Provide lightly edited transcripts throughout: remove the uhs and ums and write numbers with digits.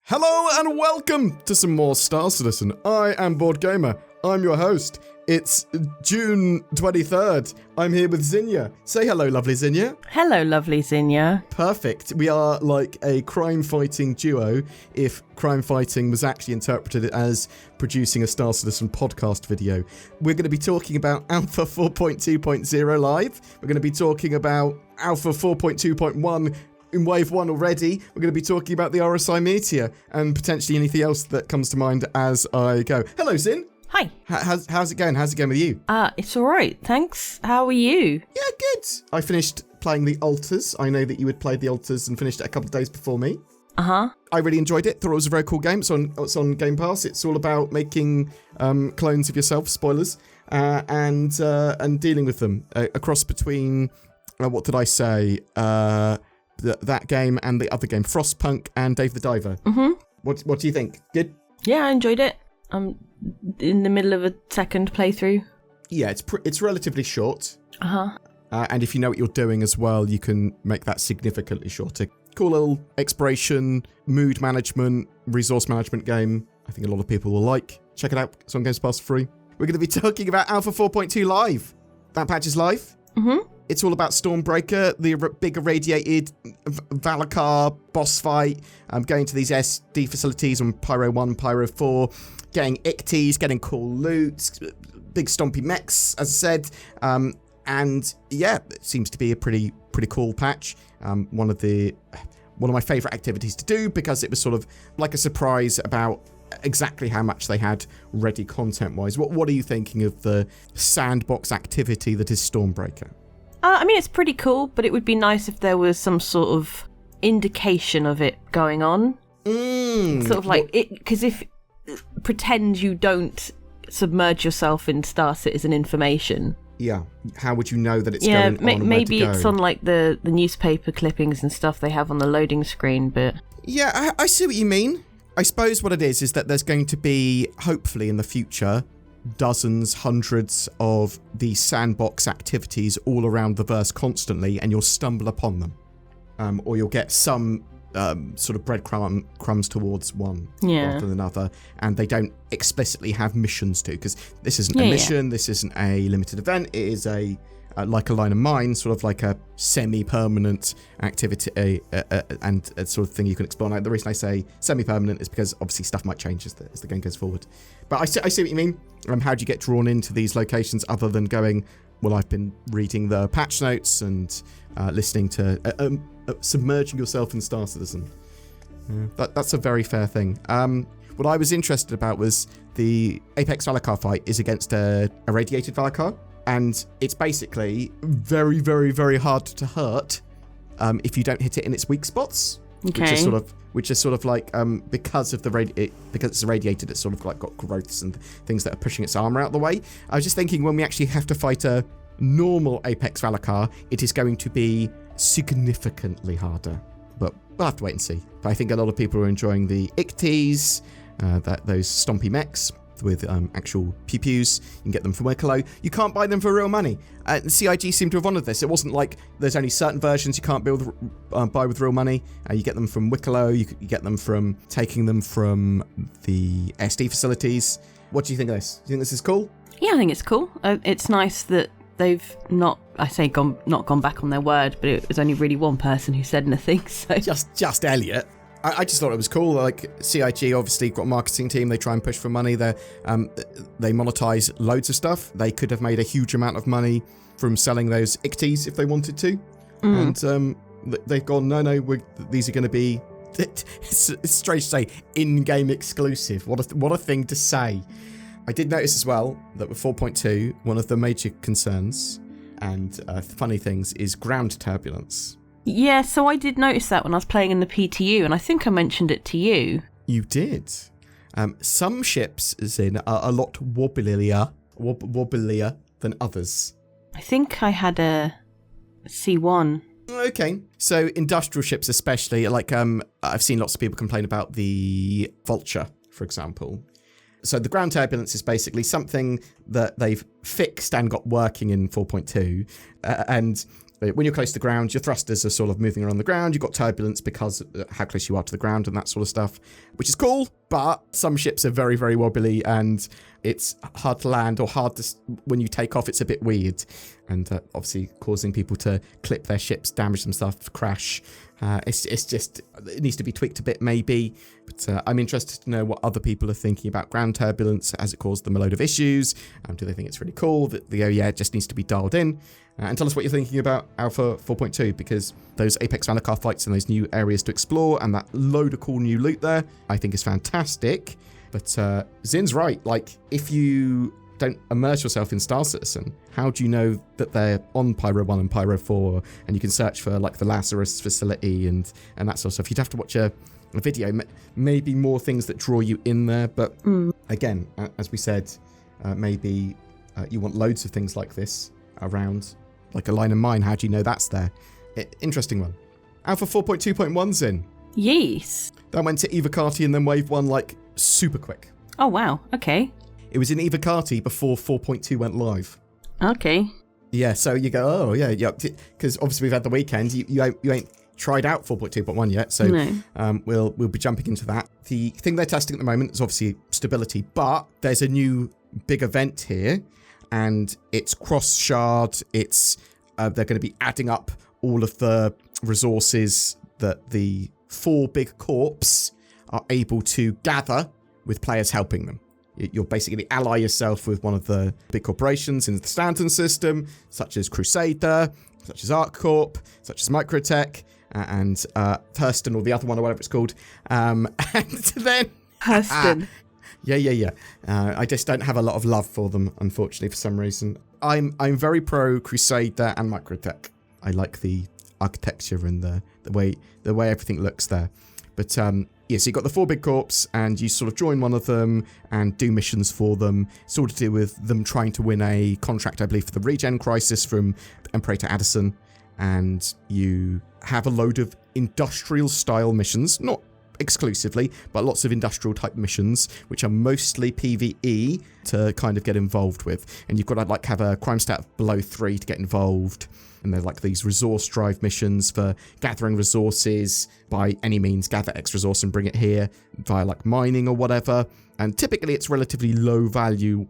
Hello and welcome to some more Star Citizen. I am BoredGamer. I'm your host. It's June 23rd. I'm here with Zinnia. Say hello, lovely Zinnia. Hello, lovely Zinnia. Perfect. We are like a crime-fighting duo if crime fighting was actually interpreted as producing a Star Citizen podcast video. We're going to be talking about Alpha 4.2.0 live. We're going to be talking about Alpha 4.2.1 in Wave 1 already. We're going to be talking about the RSI Meteor and potentially anything else that comes to mind as I go. Hello, Zin. Hi. How's it going? How's it going with you? It's all right, thanks. How are you? Yeah, good. I finished playing the Alters. I know that you had played the Alters and finished it a couple of days before me. Uh-huh. I really enjoyed it. Thought it was a very cool game. It's on Game Pass. It's all about making clones of yourself, spoilers, and dealing with them across between, what did I say? That game and the other game, Frostpunk and Dave the Diver. Mm-hmm. What do you think? Good? Yeah, I enjoyed it. I'm in the middle of a second playthrough. Yeah, it's relatively short. Uh-huh. And if you know what you're doing as well, you can make that significantly shorter. Cool little exploration, mood management, resource management game. I think a lot of people will like. Check it out. It's on Games Pass for free. We're going to be talking about Alpha 4.2 live. That patch is live. Mm-hmm. It's all about Stormbreaker, the big irradiated Valakar boss fight, going to these SD facilities on Pyro 1, Pyro 4, getting icties, getting cool loot, big stompy mechs, as I said. And yeah, it seems to be a pretty cool patch. One of my favourite activities to do because it was sort of like a surprise about exactly how much they had ready content-wise. What are you thinking of the sandbox activity that is Stormbreaker? I mean, it's pretty cool, but it would be nice if there was some sort of indication of it going on. Sort of like it, because if pretend you don't submerge yourself in Star Citizen information. Yeah, how would you know that it's going on? Maybe it's on like the newspaper clippings and stuff they have on the loading screen, but yeah, I see what you mean. I suppose what it is that there's going to be, hopefully in the future, dozens, hundreds of these sandbox activities all around the verse constantly, and you'll stumble upon them. Or you'll get some sort of breadcrumbs towards one rather than another, and they don't explicitly have missions to, because this isn't a mission, this isn't a limited event, it is like a line of mine, sort of like a semi-permanent activity and a sort of thing you can explore. Now, the reason I say semi-permanent is because obviously stuff might change as the game goes forward. But I see what you mean. How do you get drawn into these locations other than going, well, I've been reading the patch notes and listening to submerging yourself in Star Citizen. That's a very fair thing. What I was interested about was the Apex Valakar fight is against a irradiated Valakar. And it's basically very, very, very hard to hurt if you don't hit it in its weak spots. Okay. Which is sort of like because it's irradiated, it's sort of like got growths and things that are pushing its armor out the way. I was just thinking when we actually have to fight a normal Apex Valakar, it is going to be significantly harder. But we'll have to wait and see. But I think a lot of people are enjoying the icties, those stompy mechs with actual pew-pews. You can get them from Wicklow. You can't buy them for real money. The CIG seemed to have honoured this. It wasn't like there's only certain versions you can't buy with real money. You get them from Wicklow. You get them from taking them from the SD facilities. What do you think of this? Do you think this is cool? Yeah, I think it's cool. It's nice that they've not gone back on their word, but it was only really one person who said anything. So just Elliot. I just thought it was cool. Like CIG obviously got a marketing team. They try and push for money. They monetize loads of stuff. They could have made a huge amount of money from selling those icties if they wanted to. And they've gone, no, these are going to be, it's strange to say, in-game exclusive. What a thing to say. I did notice as well that with 4.2, one of the major concerns and funny things is ground turbulence. Yeah, so I did notice that when I was playing in the PTU, and I think I mentioned it to you. You did. Some ships, Zin, are a lot wobblier than others. I think I had a C1. Okay. So industrial ships especially, like I've seen lots of people complain about the Vulture, for example. So the ground turbulence is basically something that they've fixed and got working in 4.2, and when you're close to the ground, your thrusters are sort of moving around the ground. You've got turbulence because of how close you are to the ground and that sort of stuff, which is cool. But some ships are very, very wobbly, and it's hard to land, or when you take off, it's a bit weird. And obviously causing people to clip their ships, damage themselves, crash. It's just, it needs to be tweaked a bit maybe. But I'm interested to know what other people are thinking about ground turbulence. Has it caused them a load of issues? Do they think it's really cool? That it just needs to be dialed in? And tell us what you're thinking about Alpha 4.2, because those Apex Malachar fights and those new areas to explore and that load of cool new loot there, I think is fantastic. But Zin's right. Like, if you don't immerse yourself in Star Citizen, how do you know that they're on Pyro 1 and Pyro 4? And you can search for, like, the Lazarus facility and that sort of stuff. You'd have to watch a video, maybe more things that draw you in there. But again, as we said, maybe you want loads of things like this around, like a line of mine. How do you know that's there? Interesting one. Alpha 4.2.1's in. Yes. That went to Evocati and then Wave 1 like super quick. Oh, wow. Okay. It was in Evocati before 4.2 went live. Okay. Yeah, so you go, oh, yeah, because obviously we've had the weekend. You ain't tried out 4.2.1 yet, so no. We'll be jumping into that. The thing they're testing at the moment is obviously stability, but there's a new big event here, and it's cross-shard. It's they're going to be adding up all of the resources that the 4 big corps are able to gather with players helping them. You'll basically ally yourself with one of the big corporations in the Stanton system, such as Crusader, such as ArcCorp, such as Microtech, and Thurston, or the other one, or whatever it's called. And then... Thurston. Yeah. I just don't have a lot of love for them, unfortunately, for some reason. I'm very pro Crusader and Microtech. I like the architecture and the way everything looks there. But so you've got the 4 big corps, and you sort of join one of them and do missions for them. It's all to do with them trying to win a contract, I believe, for the regen crisis from Imperator Addison. And you have a load of industrial-style missions, not exclusively, but lots of industrial-type missions, which are mostly PvE to kind of get involved with. And you've got to like have a crime stat of below 3 to get involved. And they're like these resource drive missions for gathering resources by any means. Gather X resource and bring it here via like mining or whatever. And typically it's relatively low value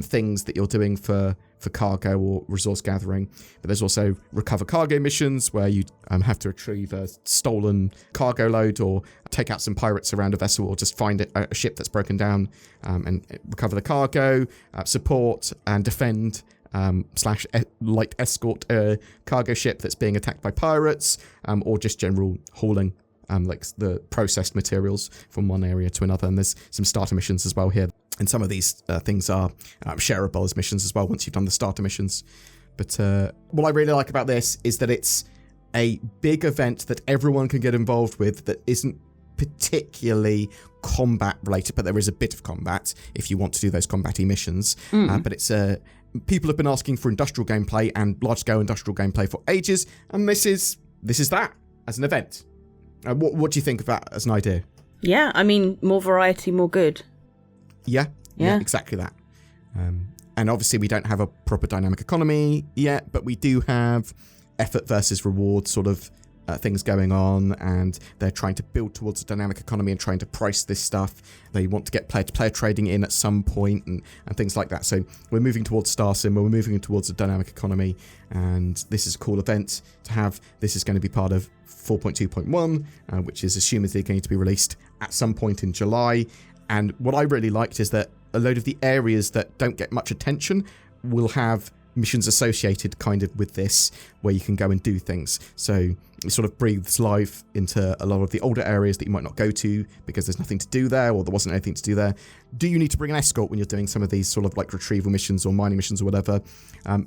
things that you're doing for cargo or resource gathering. But there's also recover cargo missions where you have to retrieve a stolen cargo load, or take out some pirates around a vessel, or just find a ship that's broken down and recover the cargo, support and defend / light escort cargo ship that's being attacked by pirates, or just general hauling, like the processed materials from one area to another. And there's some starter missions as well here. And some of these things are shareable as missions as well once you've done the starter missions. But what I really like about this is that it's a big event that everyone can get involved with that isn't particularly combat related, but there is a bit of combat if you want to do those combat-y missions. But it's people have been asking for industrial gameplay and large-scale industrial gameplay for ages, and this is that as an event. What do you think of that as an idea? Yeah, I mean, more variety, more good. Yeah, exactly that. And obviously we don't have a proper dynamic economy yet, but we do have effort versus reward sort of things going on, and they're trying to build towards a dynamic economy and trying to price this stuff. They want to get player-to-player trading in at some point and things like that. So we're moving towards StarSim, we're moving towards a dynamic economy, and this is a cool event to have. This is going to be part of 4.2.1, which is assumedly going to be released at some point in July. And what I really liked is that a load of the areas that don't get much attention will have missions associated kind of with this, where you can go and do things. So it sort of breathes life into a lot of the older areas that you might not go to because there's nothing to do there, or there wasn't anything to do there. Do you need to bring an escort when you're doing some of these sort of like retrieval missions or mining missions or whatever?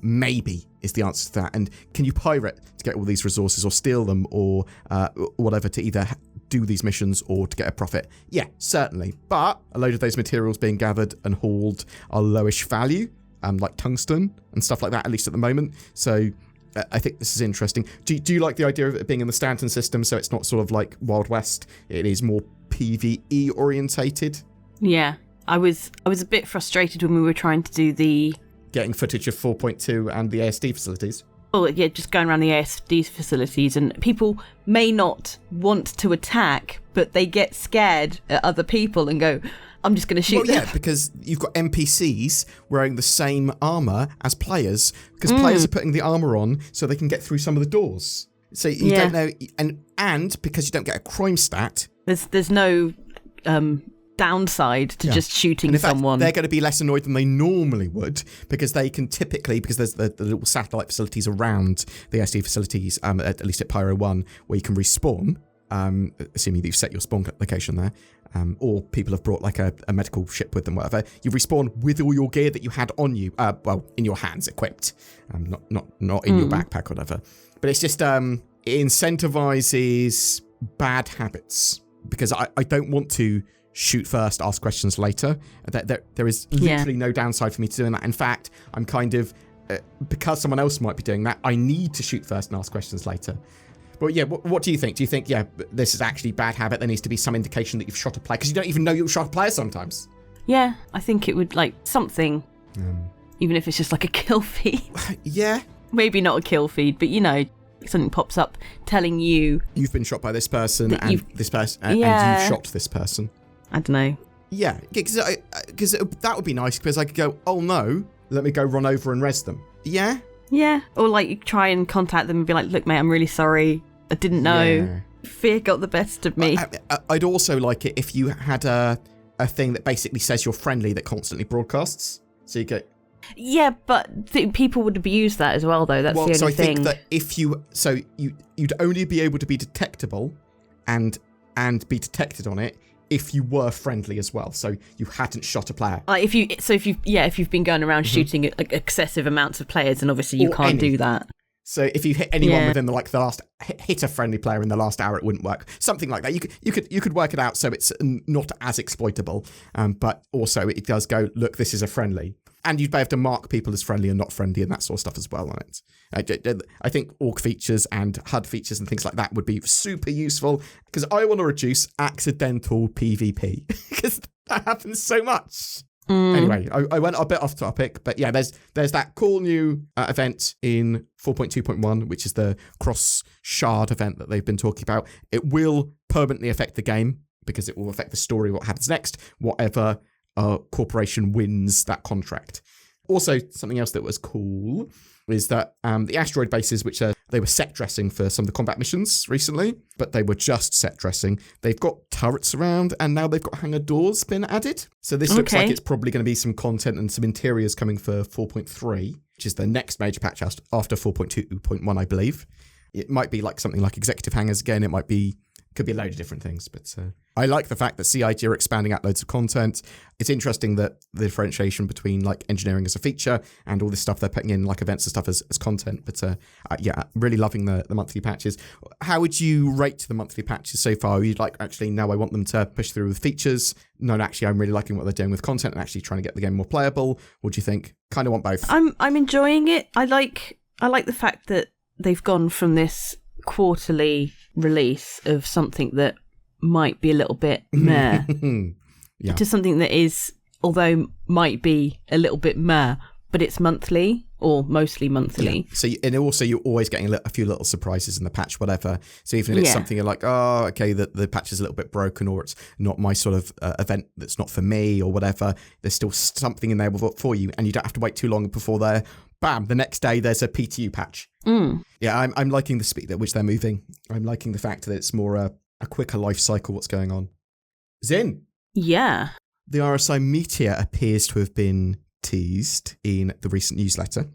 Maybe is the answer to that. And can you pirate to get all these resources, or steal them, or whatever, to either do these missions or to get a profit? Yeah, certainly. But a load of those materials being gathered and hauled are lowish value, like tungsten and stuff like that, at least at the moment. So I think this is interesting. Do you like the idea of it being in the Stanton system, so it's not sort of like Wild West? It is more PvE orientated. Yeah, I was a bit frustrated when we were trying to do the... Getting footage of 4.2 and the ASD facilities. Oh, yeah, just going around the ASD facilities, and people may not want to attack, but they get scared at other people and go, I'm just going to shoot them. Yeah, because you've got NPCs wearing the same armour as players, because players are putting the armour on so they can get through some of the doors. So you don't know, and because you don't get a crime stat. There's no downside to just shooting someone. Fact, they're going to be less annoyed than they normally would, because they can typically, because there's the little satellite facilities around the SD facilities, at least at Pyro 1, where you can respawn, assuming that you've set your spawn location there, or people have brought like a medical ship with them, whatever. You respawn with all your gear that you had on you, in your hands, equipped, not in your backpack or whatever. But it's just, it incentivizes bad habits, because I don't want to shoot first, ask questions later. There is literally no downside for me to doing that. In fact, I'm kind of, because someone else might be doing that, I need to shoot first and ask questions later. But yeah, what do you think? Do you think, this is actually bad habit? There needs to be some indication that you've shot a player, because you don't even know you've shot a player sometimes. Yeah, I think it would, like, something, even if it's just like a kill feed. Yeah. Maybe not a kill feed, but something pops up telling you you've been shot by this person and this person, and you've shot this person. I don't know. Yeah, because that would be nice, because I could go, oh no, let me go run over and res them. Yeah? Yeah, or like you try and contact them and be like, look mate, I'm really sorry, I didn't know. Yeah. Fear got the best of me. I'd also like it if you had a thing that basically says you're friendly that constantly broadcasts. So you go... Yeah, but people would abuse that as well, though. That's the only thing. So I think that if you'd only be able to be detectable and be detected on it if you were friendly as well. So you hadn't shot a player. If you've been going around shooting like excessive amounts of players, and obviously you can't do that. So if you hit anyone within the last hit a friendly player in the last hour, it wouldn't work. Something like that. You could work it out so it's not as exploitable, but also it does go, look, this is a friendly. And you'd be able to mark people as friendly and not friendly and that sort of stuff as well on it. I think org features and HUD features and things like that would be super useful, because I want to reduce accidental PvP, because that happens so much. Anyway, I went a bit off topic, but yeah, there's that cool new event in 4.2.1, which is the cross shard event that they've been talking about. It will permanently affect the game, because it will affect the story, what happens next, whatever corporation wins that contract. Also, something else that was cool is that the asteroid bases, which they were set dressing for some of the combat missions recently, but they were just set dressing. They've got turrets around, and now they've got hangar doors been added. So this looks like it's probably going to be some content and some interiors coming for 4.3, which is the next major patch after 4.2.1, I believe. It might be like something like executive hangars again. It could be a load of different things, but I like the fact that CIG are expanding out loads of content. It's interesting that the differentiation between like engineering as a feature and all this stuff they're putting in like events and stuff as content. But really loving the monthly patches. How would you rate the monthly patches so far? Are you like, actually, no, I want them to push through with features? No, actually, I'm really liking what they're doing with content and actually trying to get the game more playable. What do you think? Kind of want both. I'm enjoying it. I like the fact that they've gone from this quarterly release of something that might be a little bit meh to something that is, although might be a little bit meh, but it's monthly or mostly monthly. Yeah. So you're always getting a few little surprises in the patch, whatever. So even if it's something you're like, oh, okay, the patch is a little bit broken, or it's not my sort of event that's not for me or whatever, there's still something in there for you, and you don't have to wait too long before the next day there's a PTU patch. Yeah, I'm liking the speed at which they're moving. I'm liking the fact that it's more a quicker life cycle, what's going on. Zin. Yeah. The RSI Meteor appears to have been teased in the recent newsletter.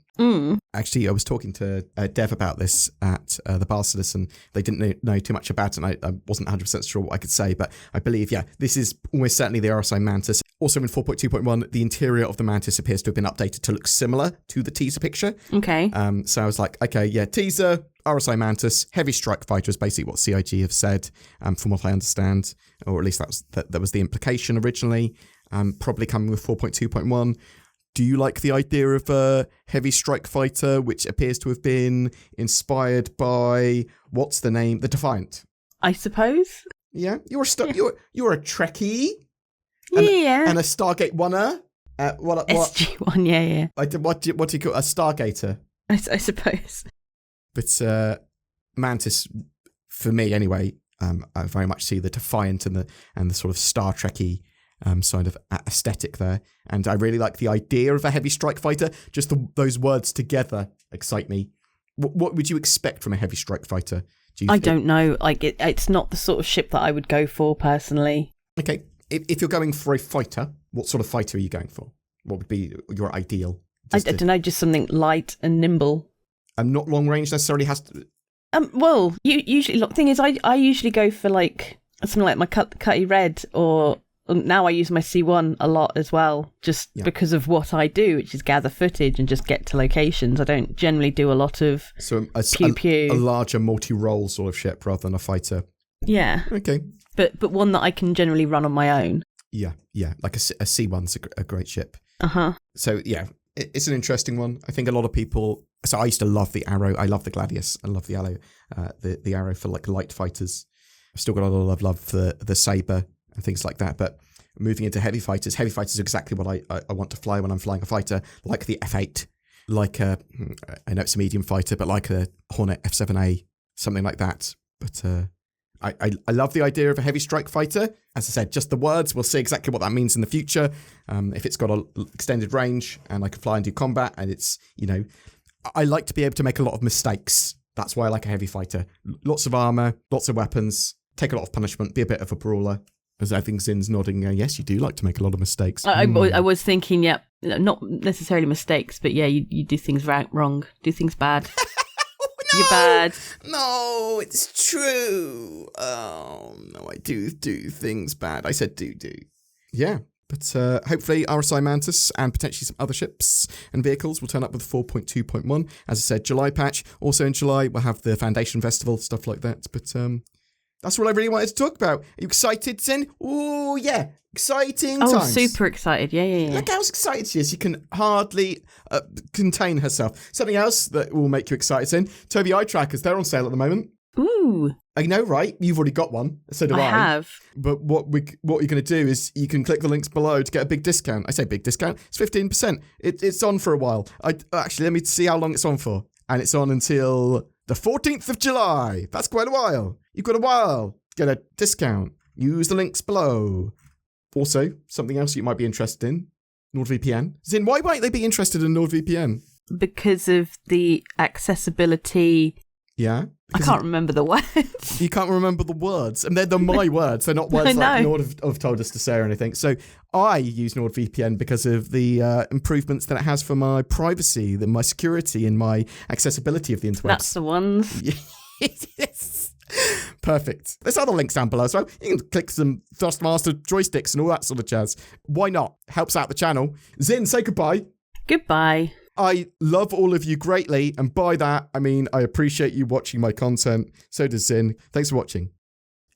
Actually, I was talking to Dev about this at the Bastardus, and they didn't know too much about it, and I wasn't 100% sure what I could say, but I believe, this is almost certainly the RSI Mantis. Also in 4.2.1, the interior of the Mantis appears to have been updated to look similar to the teaser picture. Okay. So I was like, okay, teaser, RSI Mantis, heavy strike fighter is basically what CIG have said, from what I understand, or at least that was the implication originally, probably coming with 4.2.1. Do you like the idea of a heavy strike fighter, which appears to have been inspired by, what's the name? The Defiant. I suppose. Yeah, you're a Trekkie. Yeah. And a Stargate Oneer. SG-1, yeah. What do you call a Stargater? I suppose. But Mantis, for me anyway, I very much see the defiant and the sort of Star Trek-y sort of aesthetic there. And I really like the idea of a heavy strike fighter. Just those words together excite me. What would you expect from a heavy strike fighter? I don't know. Like it's not the sort of ship that I would go for personally. Okay. If you're going for a fighter, what sort of fighter are you going for? What would be your ideal? I don't know, just something light and nimble. Not long range necessarily has to... Well, usually, the thing is, I usually go for like something like my Cutty Red, or now I use my C1 a lot as well, just because of what I do, which is gather footage and just get to locations. I don't generally do a lot of pew-pew. A larger multi-role sort of ship rather than a fighter. Yeah. Okay. But one that I can generally run on my own. Yeah. Like a C1's a great ship. Uh-huh. So, yeah, it's an interesting one. I think a lot of people... So I used to love the Arrow. I love the Gladius. I love the Arrow, the Arrow for like light fighters. I've still got a lot of love for the Sabre and things like that. But moving into heavy fighters are exactly what I want to fly when I'm flying a fighter, like the F8, like I know it's a medium fighter, but like a Hornet F7A, something like that. But I love the idea of a heavy strike fighter. As I said, just the words, we'll see exactly what that means in the future. If it's got an extended range and I can fly and do combat, and it's, I like to be able to make a lot of mistakes. That's why I like a heavy fighter. Lots of armor, lots of weapons, take a lot of punishment, be a bit of a brawler. As I think Zin's nodding, yes, you do like to make a lot of mistakes. I was thinking, not necessarily mistakes, but you do things wrong, do things bad. No, you're bad. No, it's true. Oh, no, I do things bad. I said do. Yeah. But hopefully RSI Mantis and potentially some other ships and vehicles will turn up with 4.2.1. As I said, July patch. Also in July, we'll have the Foundation Festival, stuff like that. But that's what I really wanted to talk about. Are you excited, Zin? Oh, yeah. Exciting times. Oh, super excited. Yeah. Look how excited she is. She can hardly contain herself. Something else that will make you excited, Zin. Tobii eye trackers. They're on sale at the moment. Ooh. I know, right? You've already got one. So do I. I have. But what you're going to do is you can click the links below to get a big discount. I say big discount. It's 15%. It's on for a while. Actually, let me see how long it's on for. And it's on until the 14th of July. That's quite a while. You've got a while to get a discount. Use the links below. Also, something else you might be interested in, NordVPN. Zin, why might they be interested in NordVPN? Because of the accessibility... Yeah? I can't remember the words. You can't remember the words. And they're my words. They're not words like Nord have told us to say or anything. So I use NordVPN because of the improvements that it has for my privacy, my security, and my accessibility of the interwebs. That's the ones. Yes. Perfect. There's other links down below as well. You can click some THRUSTMASTER joysticks and all that sort of jazz. Why not? Helps out the channel. Zin, say goodbye. Goodbye. I love all of you greatly, and by that, I mean I appreciate you watching my content. So does Zin. Thanks for watching.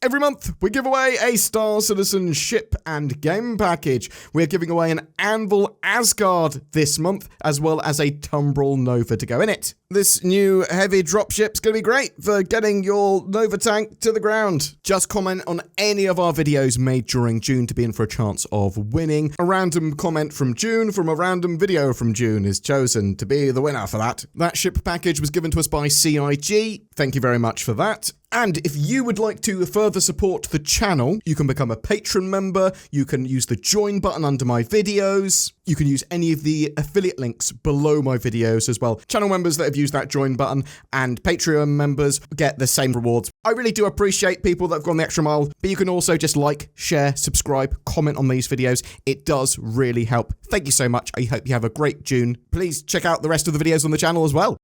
Every month, we give away a Star Citizen ship and game package. We're giving away an Anvil Asgard this month, as well as a Tumbrel Nova to go in it. This new heavy dropship's going to be great for getting your Nova tank to the ground. Just comment on any of our videos made during June to be in for a chance of winning. A random comment from June from a random video from June is chosen to be the winner for that. That ship package was given to us by CIG. Thank you very much for that. And if you would like to further support the channel, you can become a patron member, you can use the join button under my videos, you can use any of the affiliate links below my videos as well. Channel members that have used that join button and Patreon members get the same rewards. I really do appreciate people that have gone the extra mile, but you can also just like, share, subscribe, comment on these videos. It does really help. Thank you so much. I hope you have a great June. Please check out the rest of the videos on the channel as well.